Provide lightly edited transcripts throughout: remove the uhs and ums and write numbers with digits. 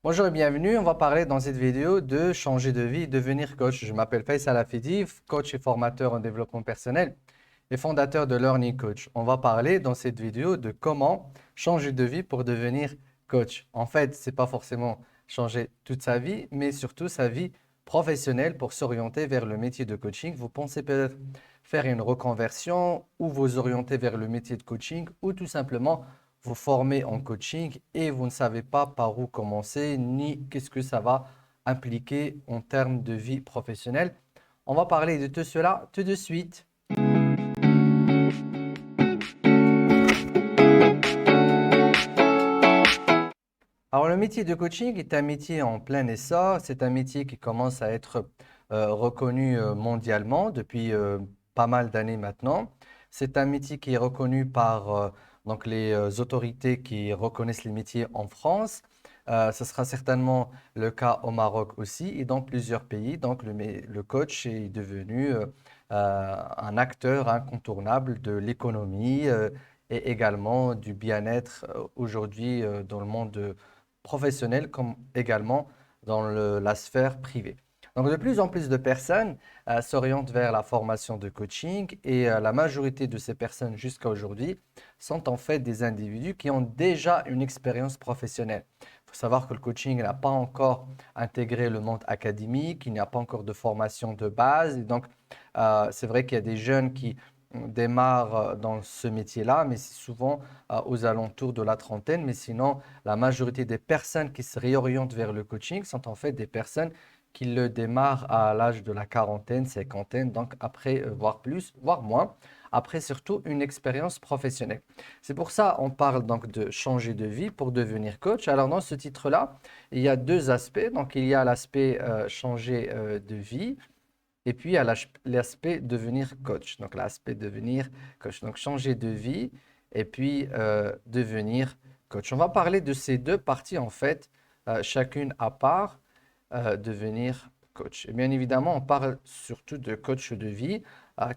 Bonjour et bienvenue. On va parler dans cette vidéo de changer de vie et devenir coach. Je m'appelle Faisal Afidi, coach et formateur en développement personnel et fondateur de Learning Coach. On va parler dans cette vidéo de comment changer de vie pour devenir coach. En fait, ce n'est pas forcément changer toute sa vie, mais surtout sa vie professionnelle pour s'orienter vers le métier de coaching. Vous pensez peut-être faire une reconversion ou vous orienter vers le métier de coaching ou tout simplement vous formez en coaching et vous ne savez pas par où commencer ni qu'est-ce que ça va impliquer en termes de vie professionnelle. On va parler de tout cela tout de suite. Alors, le métier de coaching est un métier en plein essor. C'est un métier qui commence à être reconnu mondialement depuis pas mal d'années maintenant. C'est un métier qui est reconnu par donc les autorités qui reconnaissent les métiers en France. Ce sera certainement le cas au Maroc aussi et dans plusieurs pays. Donc, le coach est devenu un acteur incontournable de l'économie et également du bien-être aujourd'hui dans le monde professionnel comme également dans la sphère privée. Donc, de plus en plus de personnes s'orientent vers la formation de coaching et la majorité de ces personnes jusqu'à aujourd'hui sont en fait des individus qui ont déjà une expérience professionnelle. Il faut savoir que le coaching n'a pas encore intégré le monde académique, il n'y a pas encore de formation de base. Et donc, c'est vrai qu'il y a des jeunes qui démarrent dans ce métier-là, mais c'est souvent aux alentours de la trentaine. Mais sinon, la majorité des personnes qui se réorientent vers le coaching sont en fait des personnes qui le démarrent à l'âge de la quarantaine, cinquantaine, donc après, voire plus, voire moins, après surtout une expérience professionnelle. C'est pour ça qu'on parle donc de changer de vie pour devenir coach. Alors dans ce titre-là, il y a deux aspects. Donc il y a l'aspect changer de vie et puis il y a l'aspect devenir coach. Donc l'aspect devenir coach. Donc changer de vie et puis devenir coach. On va parler de ces deux parties en fait, chacune à part, devenir coach. Et bien évidemment, on parle surtout de coach de vie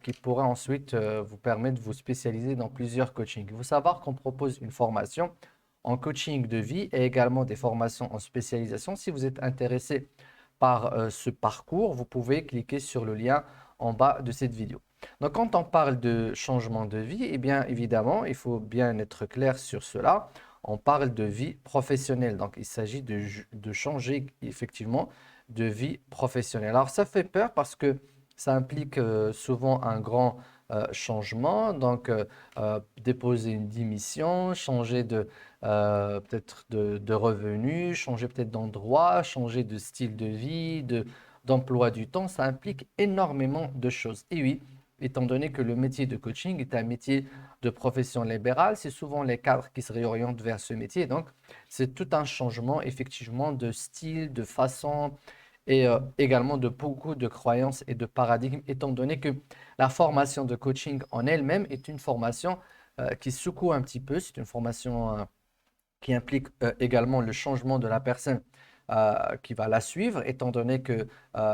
qui pourra ensuite vous permettre de vous spécialiser dans plusieurs coachings. Il faut savoir qu'on propose une formation en coaching de vie et également des formations en spécialisation. Si vous êtes intéressé par ce parcours, vous pouvez cliquer sur le lien en bas de cette vidéo. Donc, quand on parle de changement de vie, eh bien évidemment, il faut bien être clair sur cela. On parle de vie professionnelle. Donc, il s'agit de changer effectivement de vie professionnelle. Alors, ça fait peur parce que ça implique souvent un grand changement. Donc, déposer une démission, changer peut-être de revenus, changer peut-être d'endroit, changer de style de vie, d'emploi du temps. Ça implique énormément de choses. Et oui, étant donné que le métier de coaching est un métier de profession libérale, c'est souvent les cadres qui se réorientent vers ce métier. Donc, c'est tout un changement effectivement de style, de façon et également de beaucoup de croyances et de paradigmes, étant donné que la formation de coaching en elle-même est une formation qui secoue un petit peu. C'est une formation qui implique également le changement de la personne qui va la suivre, étant donné que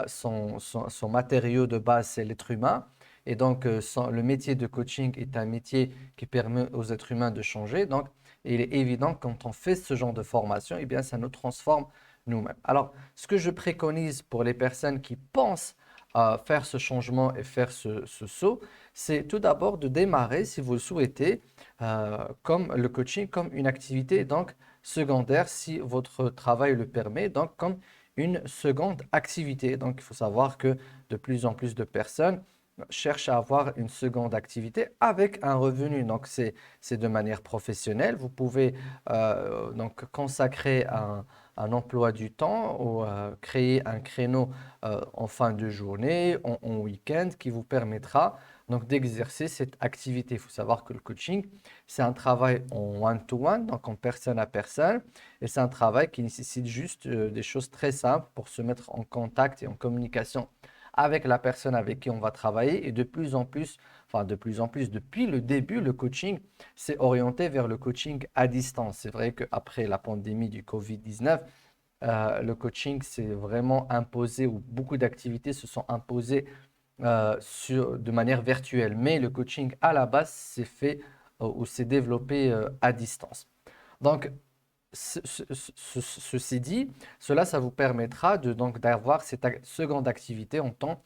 son matériau de base, c'est l'être humain. Et donc, le métier de coaching est un métier qui permet aux êtres humains de changer. Donc, il est évident que quand on fait ce genre de formation, eh bien, ça nous transforme nous-mêmes. Alors, ce que je préconise pour les personnes qui pensent à faire ce changement et faire ce saut, c'est tout d'abord de démarrer, si vous le souhaitez, comme le coaching, comme une activité donc secondaire si votre travail le permet, donc comme une seconde activité. Donc il faut savoir que de plus en plus de personnes cherchent à avoir une seconde activité avec un revenu. Donc c'est de manière professionnelle. Vous pouvez donc consacrer un emploi du temps ou créer un créneau en fin de journée, en week-end qui vous permettra donc d'exercer cette activité. Il faut savoir que le coaching, c'est un travail en one-to-one, donc en personne à personne, et c'est un travail qui nécessite juste des choses très simples pour se mettre en contact et en communication avec la personne avec qui on va travailler. Et de plus en plus, enfin de plus en plus, depuis le début, le coaching s'est orienté vers le coaching à distance. C'est vrai qu'après la pandémie du Covid-19, le coaching s'est vraiment imposé, ou beaucoup d'activités se sont imposées de manière virtuelle. Mais le coaching à la base s'est fait ou s'est développé à distance. Donc, Ceci dit, cela, ça vous permettra donc d'avoir cette seconde activité en tant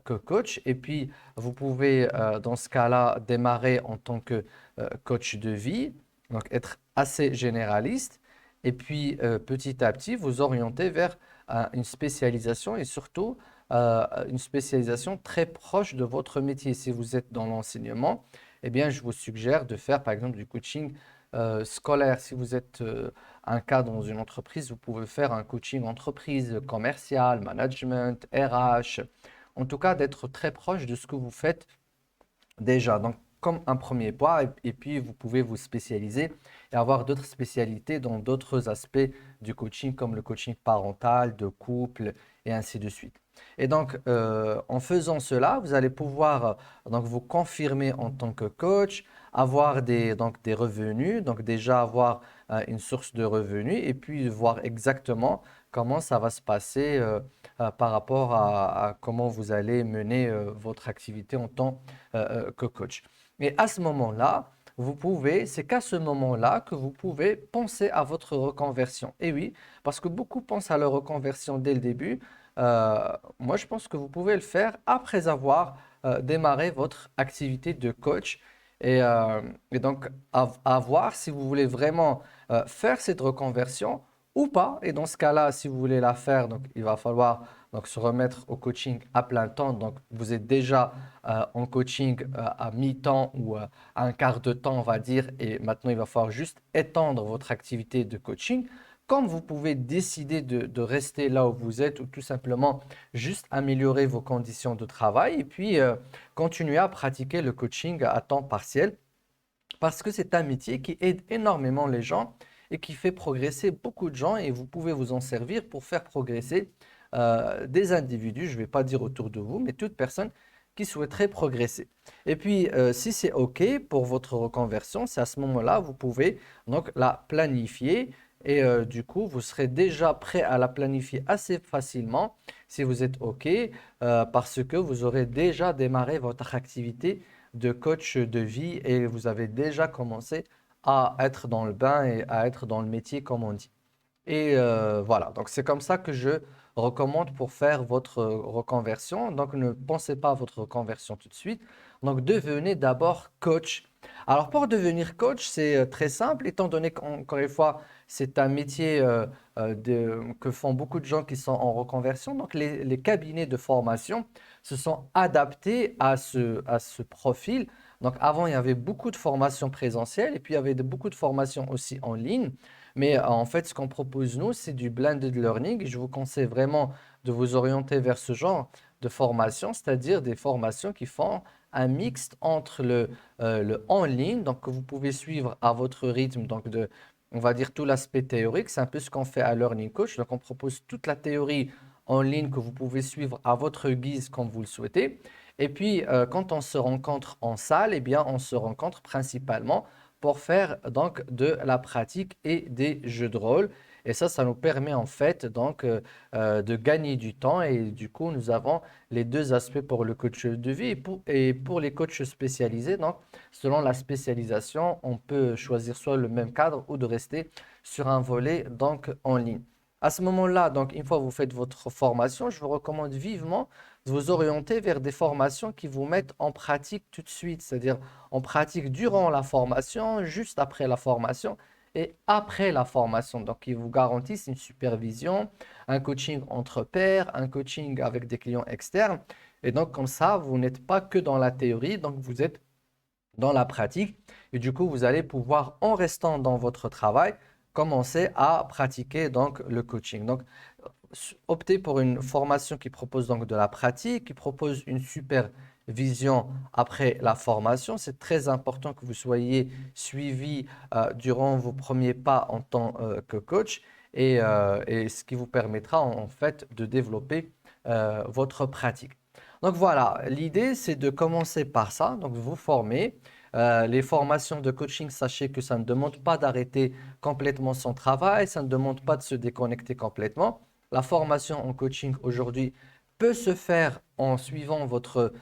que coach. Et puis, vous pouvez, dans ce cas-là, démarrer en tant que coach de vie, donc être assez généraliste. Et puis, petit à petit, vous orienter vers une spécialisation et surtout une spécialisation très proche de votre métier. Si vous êtes dans l'enseignement, eh bien, je vous suggère de faire, par exemple, du coaching scolaire. Si vous êtes un cas dans une entreprise, vous pouvez faire un coaching entreprise, commercial, management, RH. En tout cas, d'être très proche de ce que vous faites déjà. Donc, comme un premier pas, et puis vous pouvez vous spécialiser et avoir d'autres spécialités dans d'autres aspects du coaching, comme le coaching parental, de couple, et ainsi de suite. Et donc, en faisant cela, vous allez pouvoir donc vous confirmer en tant que coach, avoir donc, des revenus, donc déjà avoir une source de revenus, et puis voir exactement comment ça va se passer par rapport à comment vous allez mener votre activité en tant que coach. Et à ce moment-là, c'est qu'à ce moment-là que vous pouvez penser à votre reconversion. Et oui, parce que beaucoup pensent à leur reconversion dès le début. Moi, je pense que vous pouvez le faire après avoir démarré votre activité de coach. Et donc, à voir si vous voulez vraiment faire cette reconversion ou pas. Et dans ce cas-là, si vous voulez la faire, donc, il va falloir donc, se remettre au coaching à plein temps. Donc, vous êtes déjà en coaching à mi-temps ou à un quart de temps, on va dire. Et maintenant, il va falloir juste étendre votre activité de coaching. Comme vous pouvez décider de rester là où vous êtes ou tout simplement juste améliorer vos conditions de travail et puis continuer à pratiquer le coaching à temps partiel parce que c'est un métier qui aide énormément les gens et qui fait progresser beaucoup de gens et vous pouvez vous en servir pour faire progresser des individus, je ne vais pas dire autour de vous, mais toute personne qui souhaiterait progresser. Et puis, si c'est OK pour votre reconversion, c'est à ce moment-là, vous pouvez donc la planifier et du coup, vous serez déjà prêt à la planifier assez facilement si vous êtes OK parce que vous aurez déjà démarré votre activité de coach de vie et vous avez déjà commencé à être dans le bain et à être dans le métier, comme on dit. Et voilà, donc c'est comme ça que je recommande pour faire votre reconversion. Donc ne pensez pas à votre reconversion tout de suite. Donc devenez d'abord coach. Alors pour devenir coach, c'est très simple, étant donné qu'encore une fois, c'est un métier que font beaucoup de gens qui sont en reconversion. Donc les cabinets de formation se sont adaptés à ce profil. Donc avant, il y avait beaucoup de formations présentielles et puis il y avait beaucoup de formations aussi en ligne. Mais en fait, ce qu'on propose, nous, c'est du blended learning. Et je vous conseille vraiment de vous orienter vers ce genre de formation, c'est-à-dire des formations qui font un mixte entre le en ligne, donc que vous pouvez suivre à votre rythme, donc on va dire tout l'aspect théorique. C'est un peu ce qu'on fait à Learning Coach. Donc, on propose toute la théorie en ligne que vous pouvez suivre à votre guise comme vous le souhaitez. Et puis, quand on se rencontre en salle, eh bien, on se rencontre principalement pour faire donc de la pratique et des jeux de rôle. Et ça nous permet en fait donc de gagner du temps et du coup nous avons les deux aspects pour le coach de vie et pour les coachs spécialisés. Donc selon la spécialisation, on peut choisir soit le même cadre ou de rester sur un volet donc en ligne. À ce moment-là, donc une fois que vous faites votre formation, je vous recommande vivement de vous orienter vers des formations qui vous mettent en pratique tout de suite, c'est-à-dire en pratique durant la formation, juste après la formation et après la formation. Donc, ils vous garantissent une supervision, un coaching entre pairs, un coaching avec des clients externes. Et donc, comme ça, vous n'êtes pas que dans la théorie, donc vous êtes dans la pratique. Et du coup, vous allez pouvoir, en restant dans votre travail, commencer à pratiquer donc le coaching. Donc, optez pour une formation qui propose donc de la pratique, qui propose une supervision après la formation. C'est très important que vous soyez suivi durant vos premiers pas en tant que coach et ce qui vous permettra en fait de développer votre pratique. Donc voilà, l'idée c'est de commencer par ça, donc vous former. Les formations de coaching, sachez que ça ne demande pas d'arrêter complètement son travail, ça ne demande pas de se déconnecter complètement. La formation en coaching aujourd'hui peut se faire en suivant votre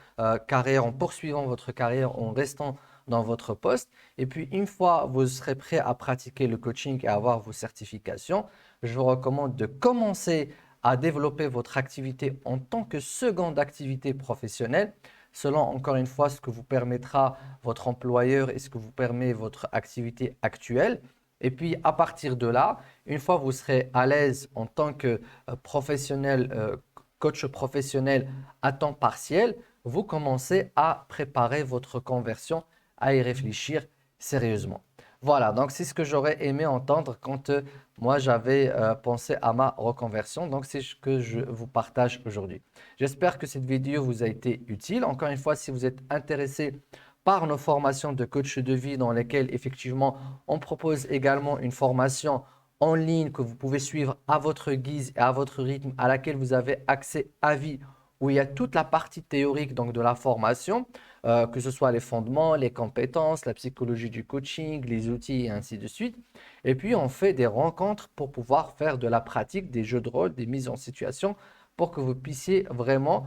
carrière, en poursuivant votre carrière, en restant dans votre poste. Et puis, une fois vous serez prêt à pratiquer le coaching et à avoir vos certifications, je vous recommande de commencer à développer votre activité en tant que seconde activité professionnelle, selon encore une fois ce que vous permettra votre employeur et ce que vous permet votre activité actuelle. Et puis, à partir de là, une fois que vous serez à l'aise en tant que professionnel, coach professionnel à temps partiel, vous commencez à préparer votre conversion, à y réfléchir sérieusement. Voilà, donc c'est ce que j'aurais aimé entendre quand moi j'avais pensé à ma reconversion. Donc c'est ce que je vous partage aujourd'hui. J'espère que cette vidéo vous a été utile. Encore une fois, si vous êtes intéressé par nos formations de coach de vie dans lesquelles effectivement on propose également une formation en ligne que vous pouvez suivre à votre guise et à votre rythme, à laquelle vous avez accès à vie, où il y a toute la partie théorique donc de la formation, que ce soit les fondements, les compétences, la psychologie du coaching, les outils et ainsi de suite. Et puis on fait des rencontres pour pouvoir faire de la pratique, des jeux de rôle, des mises en situation pour que vous puissiez vraiment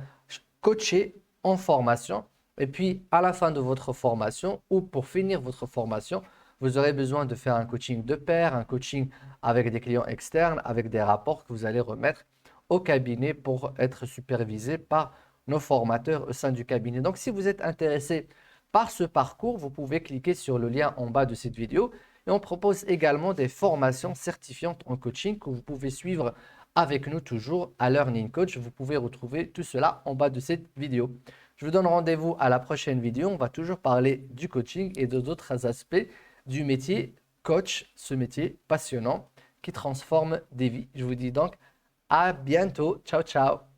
coacher en formation. Et puis à la fin de votre formation ou pour finir votre formation, vous aurez besoin de faire un coaching de pair, un coaching avec des clients externes, avec des rapports que vous allez remettre au cabinet pour être supervisé par nos formateurs au sein du cabinet. Donc, si vous êtes intéressé par ce parcours, vous pouvez cliquer sur le lien en bas de cette vidéo et on propose également des formations certifiantes en coaching que vous pouvez suivre avec nous toujours à Learning Coach. Vous pouvez retrouver tout cela en bas de cette vidéo. Je vous donne rendez-vous à la prochaine vidéo. On va toujours parler du coaching et d'autres aspects du métier coach, ce métier passionnant qui transforme des vies. Je vous dis donc à bientôt. Ciao, ciao.